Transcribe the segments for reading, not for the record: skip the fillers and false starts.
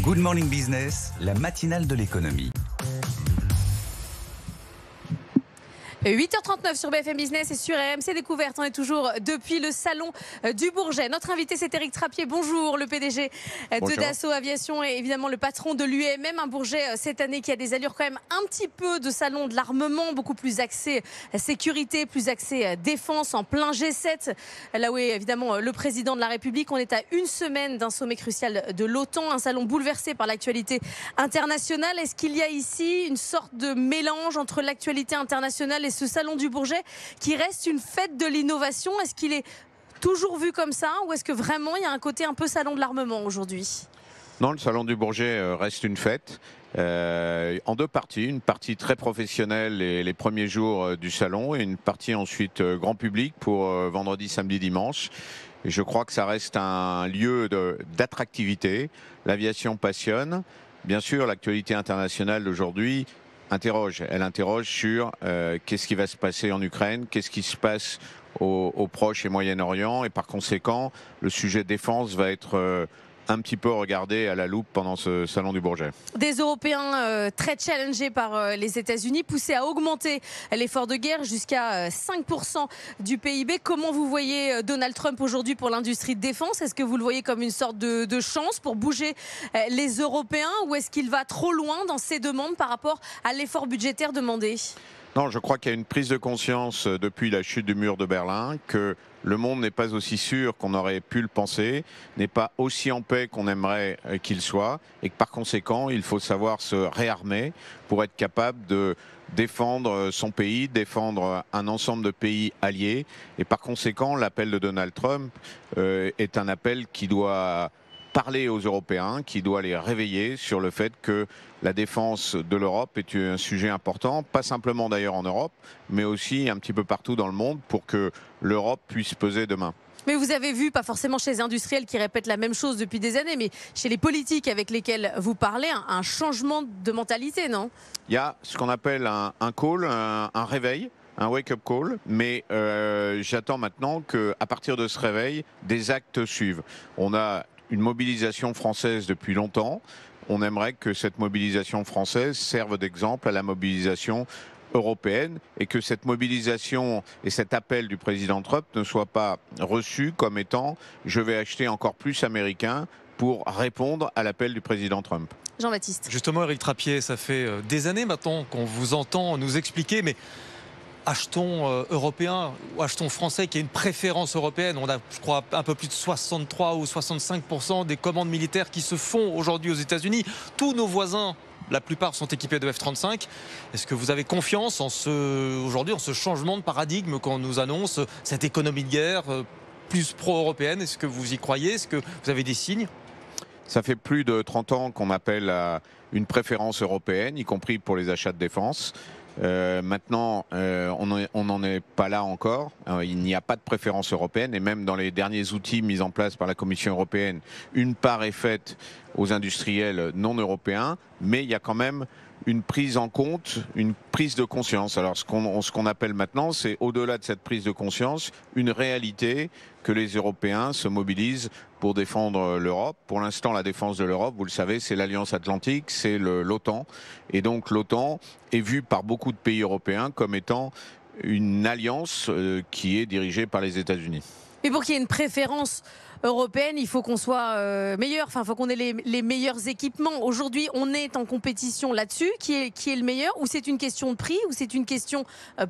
Good Morning Business, la matinale de l'économie. 8h39 sur BFM Business et sur RMC Découverte. On est toujours depuis le salon du Bourget. Notre invité, c'est Éric Trappier. Bonjour, le PDG de Dassault Aviation et évidemment le patron de l'UMM. Un Bourget cette année qui a des allures quand même un petit peu de salon de l'armement, beaucoup plus axé sécurité, plus axé défense, en plein G7. Là où est évidemment le président de la République. On est à une semaine d'un sommet crucial de l'OTAN, un salon bouleversé par l'actualité internationale. Est-ce qu'il y a ici une sorte de mélange entre l'actualité internationale et ce salon du Bourget qui reste une fête de l'innovation? Est-ce qu'il est toujours vu comme ça ou est-ce que vraiment il y a un côté un peu salon de l'armement aujourd'hui? Non, le salon du Bourget reste une fête en deux parties. Une partie très professionnelle les premiers jours du salon et une partie ensuite grand public pour vendredi, samedi, dimanche. Et je crois que ça reste un lieu d'attractivité. L'aviation passionne. Bien sûr, l'actualité internationale d'aujourd'hui elle interroge sur qu'est-ce qui va se passer en Ukraine, qu'est-ce qui se passe au Proche et Moyen-Orient, et par conséquent, le sujet défense va être un petit peu regardé à la loupe pendant ce salon du Bourget. Des Européens très challengés par les États-Unis, poussés à augmenter l'effort de guerre jusqu'à 5% du PIB. Comment vous voyez Donald Trump aujourd'hui pour l'industrie de défense? Est-ce que vous le voyez comme une sorte de chance pour bouger les Européens ou est-ce qu'il va trop loin dans ses demandes par rapport à l'effort budgétaire demandé? Non, je crois qu'il y a une prise de conscience depuis la chute du mur de Berlin que le monde n'est pas aussi sûr qu'on aurait pu le penser, n'est pas aussi en paix qu'on aimerait qu'il soit, et que par conséquent, il faut savoir se réarmer pour être capable de défendre son pays, défendre un ensemble de pays alliés. Et par conséquent, l'appel de Donald Trump est un appel qui doit parler aux Européens, qui doit les réveiller sur le fait que la défense de l'Europe est un sujet important, pas simplement d'ailleurs en Europe, mais aussi un petit peu partout dans le monde pour que l'Europe puisse peser demain. Mais vous avez vu, pas forcément chez les industriels qui répètent la même chose depuis des années, mais chez les politiques avec lesquels vous parlez, un changement de mentalité, non? Il y a ce qu'on appelle un call, un réveil, un wake-up call, mais j'attends maintenant qu'à partir de ce réveil, des actes suivent. On a une mobilisation française depuis longtemps. On aimerait que cette mobilisation française serve d'exemple à la mobilisation européenne et que cette mobilisation et cet appel du président Trump ne soient pas reçus comme étant « je vais acheter encore plus américain » pour répondre à l'appel du président Trump. Jean-Baptiste. Justement, Éric Trappier, ça fait des années maintenant qu'on vous entend nous expliquer, mais achetons européen ou achetons français, qui a une préférence européenne. On a, je crois, un peu plus de 63 ou 65% des commandes militaires qui se font aujourd'hui aux États-Unis. Tous nos voisins, la plupart, sont équipés de F-35. Est-ce que vous avez confiance aujourd'hui en ce changement de paradigme qu'on nous annonce, cette économie de guerre plus pro-européenne? Est-ce que vous y croyez? Est-ce que vous avez des signes? Ça fait plus de 30 ans qu'on appelle à une préférence européenne, y compris pour les achats de défense. Maintenant, on n'en est pas là encore. Il n'y a pas de préférence européenne et même dans les derniers outils mis en place par la Commission européenne, une part est faite aux industriels non européens, mais il y a quand même une prise en compte, une prise de conscience. Alors ce qu'on appelle maintenant, c'est au-delà de cette prise de conscience, une réalité que les Européens se mobilisent pour défendre l'Europe. Pour l'instant, la défense de l'Europe, vous le savez, c'est l'Alliance Atlantique, c'est l'OTAN. Et donc l'OTAN est vue par beaucoup de pays européens comme étant une alliance qui est dirigée par les États-Unis. Mais pour qu'il y ait une préférence européenne, il faut qu'on soit meilleur, enfin il faut qu'on ait les meilleurs équipements. Aujourd'hui, on est en compétition là-dessus. Qui est le meilleur? Ou c'est une question de prix? Ou c'est une question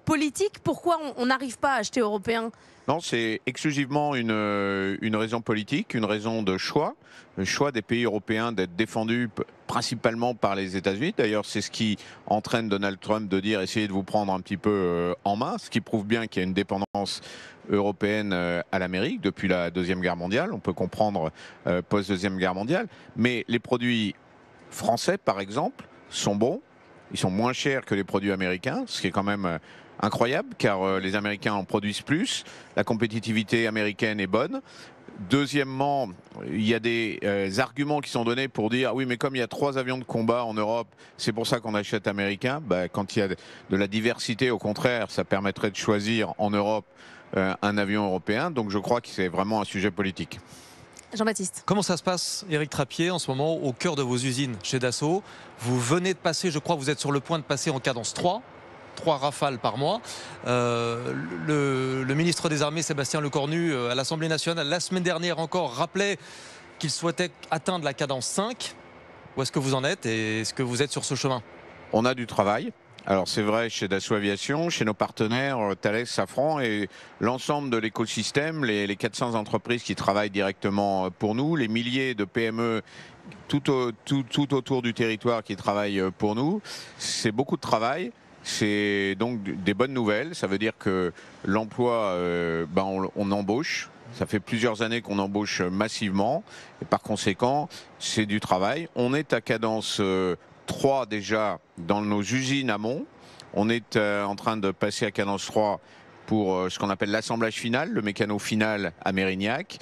politique? Pourquoi on n'arrive pas à acheter européen? Non, c'est exclusivement une raison politique, une raison de choix. Le choix des pays européens d'être défendus principalement par les États-Unis. D'ailleurs, c'est ce qui entraîne Donald Trump de dire essayez de vous prendre un petit peu en main, ce qui prouve bien qu'il y a une dépendance européenne à l'Amérique depuis la Deuxième Guerre mondiale. On peut comprendre post-Deuxième Guerre mondiale. Mais les produits français, par exemple, sont bons. Ils sont moins chers que les produits américains, ce qui est quand même incroyable, car les Américains en produisent plus. La compétitivité américaine est bonne. Deuxièmement, il y a des arguments qui sont donnés pour dire oui, mais comme il y a 3 avions de combat en Europe, c'est pour ça qu'on achète américain. Quand il y a de la diversité, au contraire, ça permettrait de choisir en Europe un avion européen. Donc je crois que c'est vraiment un sujet politique. Jean-Baptiste. Comment ça se passe, Éric Trappier, en ce moment, au cœur de vos usines chez Dassault? Vous venez de passer, je crois, vous êtes sur le point de passer en cadence 3 rafales par mois. Le ministre des Armées, Sébastien Lecornu, à l'Assemblée nationale, la semaine dernière encore, rappelait qu'il souhaitait atteindre la cadence 5. Où est-ce que vous en êtes et est-ce que vous êtes sur ce chemin? On a du travail. Alors c'est vrai chez Dassault Aviation, chez nos partenaires Thales, Safran et l'ensemble de l'écosystème, les 400 entreprises qui travaillent directement pour nous, les milliers de PME tout autour du territoire qui travaillent pour nous. C'est beaucoup de travail. C'est donc des bonnes nouvelles. Ça veut dire que l'emploi, on embauche. Ça fait plusieurs années qu'on embauche massivement. Et par conséquent, c'est du travail. On est à cadence 3 déjà dans nos usines amont. On est en train de passer à cadence 3 pour ce qu'on appelle l'assemblage final, le mécano final à Mérignac.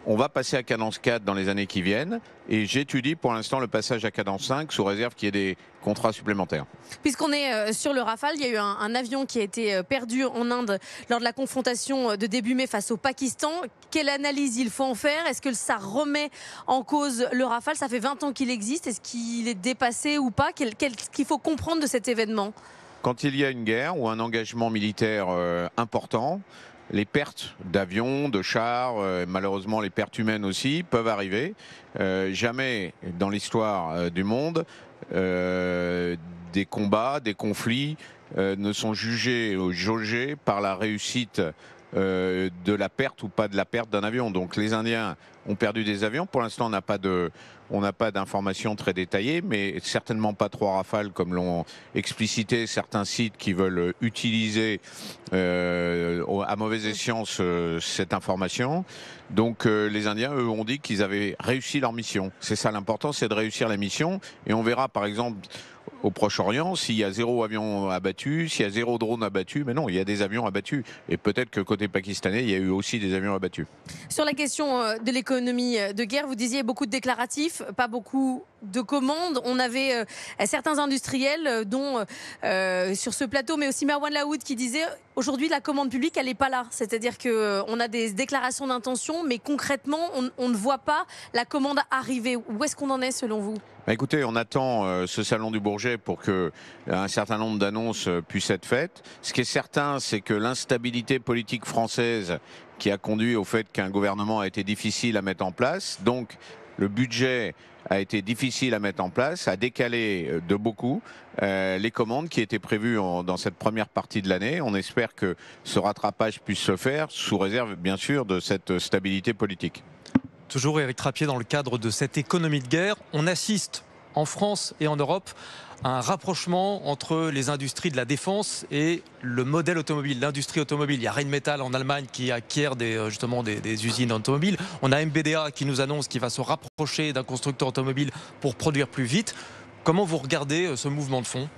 On va passer à cadence 4 dans les années qui viennent et j'étudie pour l'instant le passage à cadence 5 sous réserve qu'il y ait des contrats supplémentaires. Puisqu'on est sur le Rafale, il y a eu un avion qui a été perdu en Inde lors de la confrontation de début mai face au Pakistan. Quelle analyse il faut en faire? Est-ce que ça remet en cause le Rafale? Ça fait 20 ans qu'il existe. Est-ce qu'il est dépassé ou pas? Qu'est-ce qu'il faut comprendre de cet événement? Quand il y a une guerre ou un engagement militaire important, les pertes d'avions, de chars, malheureusement les pertes humaines aussi, peuvent arriver. Jamais dans l'histoire du monde, des combats, des conflits ne sont jugés ou jaugés par la réussite de la perte ou pas de la perte d'un avion. Donc les Indiens ont perdu des avions. Pour l'instant, on n'a pas d'informations très détaillées, mais certainement pas 3 Rafales comme l'ont explicité certains sites qui veulent utiliser à mauvaise escient cette information. Donc les Indiens, eux, ont dit qu'ils avaient réussi leur mission. C'est ça l'important, c'est de réussir la mission. Et on verra par exemple au Proche-Orient, s'il y a 0 avion abattu, s'il y a 0 drone abattu, mais non, il y a des avions abattus. Et peut-être que côté pakistanais, il y a eu aussi des avions abattus. Sur la question de l'économie de guerre, vous disiez beaucoup de déclaratifs, pas beaucoup de commandes. On avait certains industriels, dont sur ce plateau, mais aussi Merwan Laoud, qui disait aujourd'hui la commande publique, elle n'est pas là. C'est-à-dire qu'on a des déclarations d'intention, mais concrètement, on ne voit pas la commande arriver. Où est-ce qu'on en est selon vous? Écoutez, on attend ce salon du Bourget pour que un certain nombre d'annonces puissent être faites. Ce qui est certain, c'est que l'instabilité politique française qui a conduit au fait qu'un gouvernement a été difficile à mettre en place, donc le budget a été difficile à mettre en place, a décalé de beaucoup les commandes qui étaient prévues dans cette première partie de l'année. On espère que ce rattrapage puisse se faire sous réserve, bien sûr, de cette stabilité politique. Toujours Éric Trappier, dans le cadre de cette économie de guerre, on assiste en France et en Europe à un rapprochement entre les industries de la défense et le modèle automobile, l'industrie automobile. Il y a Rheinmetall en Allemagne qui acquiert justement des usines automobiles. On a MBDA qui nous annonce qu'il va se rapprocher d'un constructeur automobile pour produire plus vite. Comment vous regardez ce mouvement de fond ?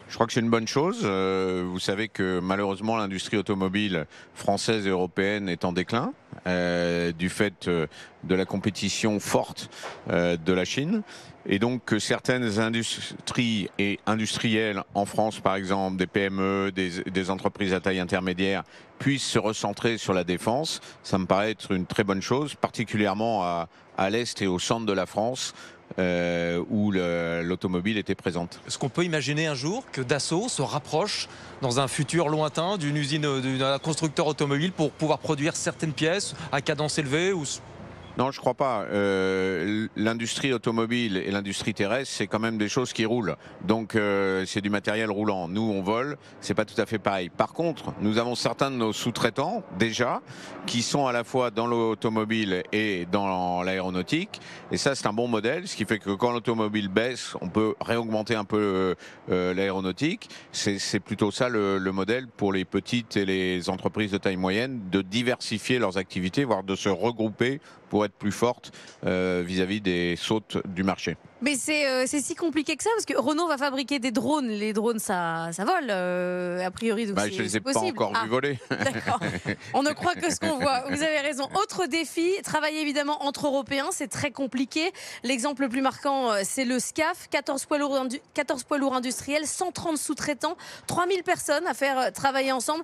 Je crois que c'est une bonne chose. Vous savez que malheureusement l'industrie automobile française et européenne est en déclin du fait de la compétition forte de la Chine. Et donc que certaines industries et industriels en France, par exemple, des PME, des entreprises à taille intermédiaire, puissent se recentrer sur la défense, ça me paraît être une très bonne chose, particulièrement à l'Est et au centre de la France, où l'automobile était présente. Est-ce qu'on peut imaginer un jour que Dassault se rapproche dans un futur lointain d'une usine, d'un constructeur automobile pour pouvoir produire certaines pièces à cadence élevée ou... Non, je crois pas. L'industrie automobile et l'industrie terrestre, c'est quand même des choses qui roulent. Donc, c'est du matériel roulant. Nous, on vole, c'est pas tout à fait pareil. Par contre, nous avons certains de nos sous-traitants, déjà, qui sont à la fois dans l'automobile et dans l'aéronautique. Et ça, c'est un bon modèle, ce qui fait que quand l'automobile baisse, on peut réaugmenter un peu l'aéronautique. C'est plutôt ça le modèle pour les petites et les entreprises de taille moyenne, de diversifier leurs activités, voire de se regrouper pour être plus forte vis-à-vis des sautes du marché. Mais c'est si compliqué que ça, parce que Renault va fabriquer des drones. Les drones, ça vole, a priori. Donc je ne les ai pas encore vus voler. D'accord. On ne croit que ce qu'on voit. Vous avez raison. Autre défi, travailler évidemment entre Européens, c'est très compliqué. L'exemple le plus marquant, c'est le SCAF. 14 poids lourds industriels, 130 sous-traitants, 3000 personnes à faire travailler ensemble.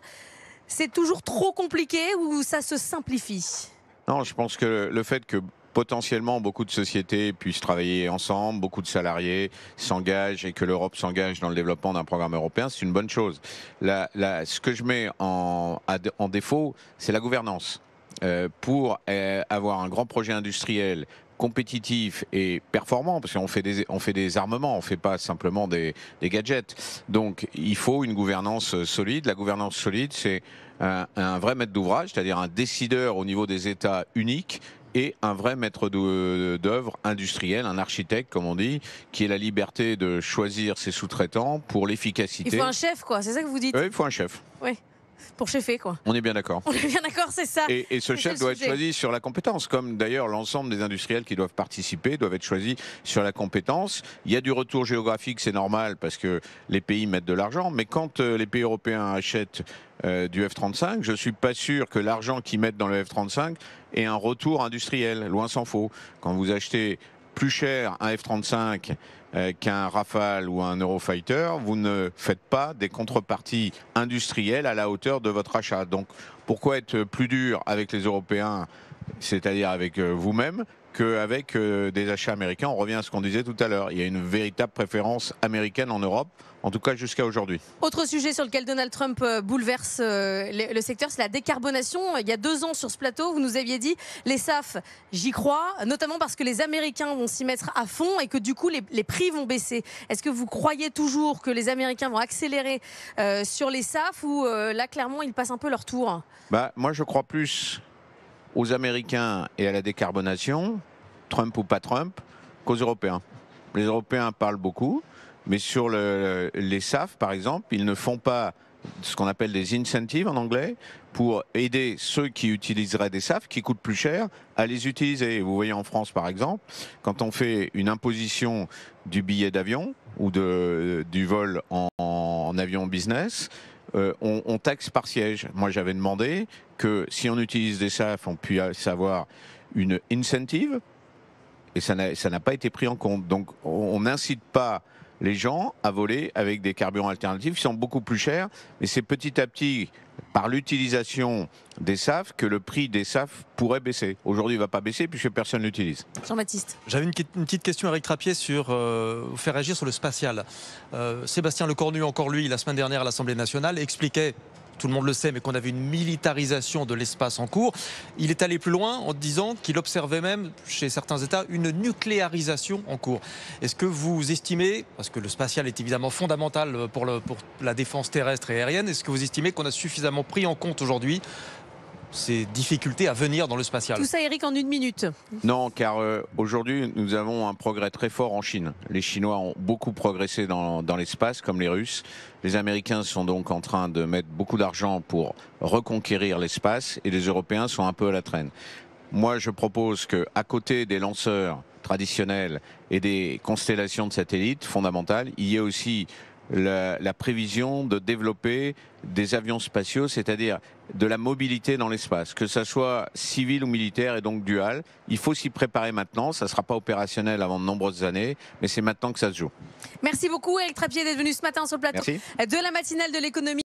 C'est toujours trop compliqué ou ça se simplifie ? Non, je pense que le fait que potentiellement beaucoup de sociétés puissent travailler ensemble, beaucoup de salariés s'engagent et que l'Europe s'engage dans le développement d'un programme européen, c'est une bonne chose. Ce que je mets en défaut, c'est la gouvernance. Pour avoir un grand projet industriel compétitif et performant, parce qu'on fait des armements, on ne fait pas simplement des gadgets. Donc il faut une gouvernance solide. La gouvernance solide, c'est un vrai maître d'ouvrage, c'est-à-dire un décideur au niveau des États unique, et un vrai maître d'œuvre industriel, un architecte, comme on dit, qui ait la liberté de choisir ses sous-traitants pour l'efficacité. Il faut un chef, quoi, c'est ça que vous dites? Oui, il faut un chef. Oui. Pour cheffer, quoi. On est bien d'accord. On est bien d'accord, c'est ça. Et ce chef doit être choisi sur la compétence, comme d'ailleurs l'ensemble des industriels qui doivent participer doivent être choisis sur la compétence. Il y a du retour géographique, c'est normal, parce que les pays mettent de l'argent, mais quand les pays européens achètent du F-35, je ne suis pas sûr que l'argent qu'ils mettent dans le F-35 ait un retour industriel, loin s'en faut. Quand vous achetez plus cher un F-35 qu'un Rafale ou un Eurofighter, vous ne faites pas des contreparties industrielles à la hauteur de votre achat. Donc pourquoi être plus dur avec les Européens, c'est-à-dire avec vous-même, qu'avec des achats américains? On revient à ce qu'on disait tout à l'heure. Il y a une véritable préférence américaine en Europe, en tout cas jusqu'à aujourd'hui. Autre sujet sur lequel Donald Trump bouleverse le secteur, c'est la décarbonation. Il y a 2 ans sur ce plateau, vous nous aviez dit, les SAF, j'y crois, notamment parce que les Américains vont s'y mettre à fond et que du coup les prix vont baisser. Est-ce que vous croyez toujours que les Américains vont accélérer sur les SAF, ou là clairement ils passent un peu leur tour? Moi je crois plus aux Américains et à la décarbonation, Trump ou pas Trump, qu'aux Européens. Les Européens parlent beaucoup, mais sur les SAF, par exemple, ils ne font pas ce qu'on appelle des incentives en anglais pour aider ceux qui utiliseraient des SAF, qui coûtent plus cher, à les utiliser. Vous voyez en France, par exemple, quand on fait une imposition du billet d'avion ou du vol en avion business, on taxe par siège. Moi, j'avais demandé que si on utilise des SAF, on puisse avoir une incentive, et ça n'a pas été pris en compte. Donc, on n'incite pas les gens à voler avec des carburants alternatifs qui sont beaucoup plus chers, mais c'est petit à petit, par l'utilisation des SAF, que le prix des SAF pourrait baisser. Aujourd'hui, il ne va pas baisser puisque personne ne l'utilise. Jean-Baptiste. J'avais une petite question, Éric Trappier, sur vous faire réagir sur le spatial. Sébastien Lecornu, encore lui, la semaine dernière à l'Assemblée nationale, expliquait, tout le monde le sait, mais qu'on avait une militarisation de l'espace en cours. Il est allé plus loin en disant qu'il observait même, chez certains États, une nucléarisation en cours. Est-ce que vous estimez, parce que le spatial est évidemment fondamental pour la défense terrestre et aérienne, est-ce que vous estimez qu'on a suffisamment pris en compte aujourd'hui ces difficultés à venir dans le spatial? Tout ça, Eric, en 1 minute. Non, car aujourd'hui, nous avons un progrès très fort en Chine. Les Chinois ont beaucoup progressé dans l'espace, comme les Russes. Les Américains sont donc en train de mettre beaucoup d'argent pour reconquérir l'espace, et les Européens sont un peu à la traîne. Moi, je propose qu'à côté des lanceurs traditionnels et des constellations de satellites fondamentales, il y ait aussi la prévision de développer des avions spatiaux, c'est-à-dire de la mobilité dans l'espace, que ça soit civil ou militaire et donc dual. Il faut s'y préparer maintenant, ça ne sera pas opérationnel avant de nombreuses années, mais c'est maintenant que ça se joue. Merci beaucoup Éric Trappier d'être venu ce matin sur le plateau. Merci. De la matinale de l'économie.